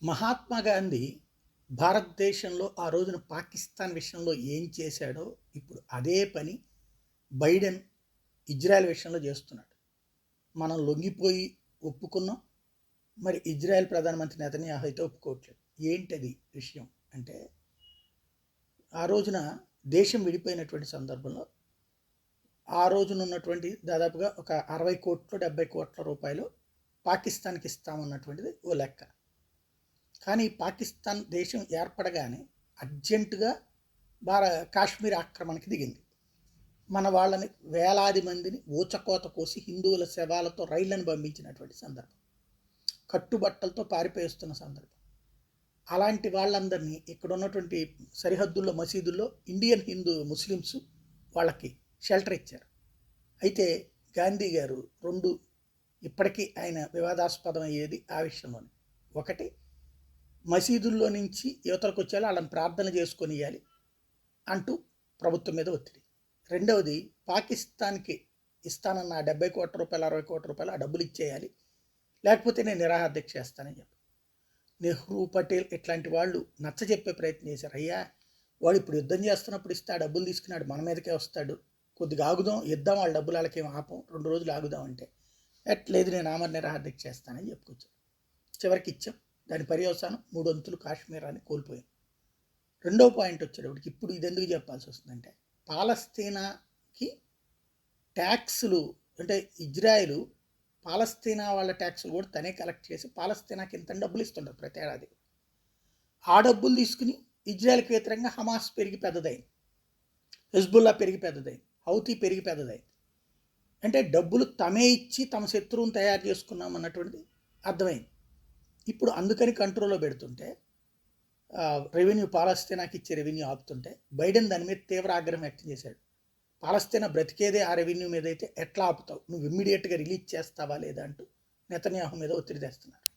మహాత్మా గాంధీ భారతదేశంలో ఆ రోజున పాకిస్తాన్ విషయంలో ఏం చేశాడో ఇప్పుడు అదే పని బైడెన్ ఇజ్రాయెల్ విషయంలో చేస్తున్నాడు. మనం లొంగిపోయి ఒప్పుకున్నాం. మరి ఇజ్రాయెల్ ప్రధానమంత్రి నెతన్యాహు అయితే ఒప్పుకోవట్లేదు. ఏంటది విషయం అంటే, ఆ రోజున దేశం విడిపోయినటువంటి సందర్భంలో ఆ రోజున ఉన్నటువంటి దాదాపుగా ఒక 60 కోట్లు 70 కోట్ల రూపాయలు పాకిస్తాన్కి ఇస్తామన్నటువంటిది ఓ లెక్క. కానీ పాకిస్తాన్ దేశం ఏర్పడగానే అర్జెంటుగా కాశ్మీర్ ఆక్రమణకి దిగింది. మన వాళ్ళని వేలాది మందిని ఊచకోత కోసి హిందువుల శవాలతో రైళ్లను పంపించినటువంటి సందర్భం, కట్టుబట్టలతో పారిపోయిస్తున్న సందర్భం. అలాంటి వాళ్ళందరినీ ఇక్కడ ఉన్నటువంటి సరిహద్దుల్లో మసీదుల్లో ఇండియన్ హిందూ ముస్లిమ్స్ వాళ్ళకి షెల్టర్ ఇచ్చారు. అయితే గాంధీ గారు రెండు ఇప్పటికీ ఆయన వివాదాస్పదం అయ్యేది ఆ విషయంలోనే. ఒకటి, మసీదుల్లో నుంచి యువతలకు వచ్చేలా వాళ్ళని ప్రార్థన చేసుకొని ఇవ్వాలి అంటూ ప్రభుత్వం మీద ఒత్తిడి. రెండవది, పాకిస్తాన్కి ఇస్తానన్న 70 కోట్ల రూపాయలు 60 కోట్ల రూపాయలు ఆ డబ్బులు ఇచ్చేయాలి, లేకపోతే నేను నిరాహార దీక్ష చేస్తానని చెప్పి నెహ్రూ, పటేల్ ఇట్లాంటి వాళ్ళు నచ్చజెప్పే ప్రయత్నం చేశారు. అయ్యా, వాడు ఇప్పుడు యుద్ధం చేస్తున్నప్పుడు ఇస్తే ఆ డబ్బులు తీసుకున్నాడు మన మీదకే వస్తాడు, కొద్దిగా ఆగుదాం, ఇద్దాం వాళ్ళ డబ్బులు, వాళ్ళకేం ఆపం, 2 రోజులు ఆగుదాం అంటే ఎట్లేదు, నేను ఆమర నిరాహార దీక్ష చేస్తానని చెప్పుకొచ్చాను. చివరికి ఇచ్చాం. దాని పర్యవసానం 3 వంతులు కాశ్మీర్ అని కోల్పోయాం. రెండో పాయింట్ వచ్చేటప్పటికి ఇప్పుడు ఇది ఎందుకు చెప్పాల్సి వస్తుందంటే, పాలస్తీనాకి ట్యాక్సులు అంటే ఇజ్రాయెల్ పాలస్తీనా వాళ్ళ ట్యాక్సులు కూడా తనే కలెక్ట్ చేసి పాలస్తీనాకి ఇంత డబ్బులు ఇస్తుంటారు ప్రతి ఏడాది. ఆ డబ్బులు తీసుకుని ఇజ్రాయెల్కి వ్యతిరేకంగా హమాస్ పెరిగి పెద్దదైంది, హెజ్బుల్లా పెరిగి పెద్దదైంది, హౌతీ పెరిగి పెద్దదైంది. అంటే డబ్బులు తమే ఇచ్చి తమ శత్రువుని తయారు చేసుకున్నాం అన్నటువంటిది అర్థమైంది. ఇప్పుడు అందుకని కంట్రోల్లో పెడుతుంటే, రెవెన్యూ పాలస్తీనాకి ఇచ్చే రెవెన్యూ ఆపుతుంటే బైడెన్ దాని మీద తీవ్ర ఆగ్రహం వ్యక్తం చేశాడు. పాలస్తీనా బ్రతికేదే ఆ రెవెన్యూ మీద అయితే ఎట్లా ఆపుతావు, నువ్వు ఇమ్మీడియట్గా రిలీజ్ చేస్తావా లేదా అంటూ నెతన్యాహు మీద ఒత్తిడి తెస్తున్నారు.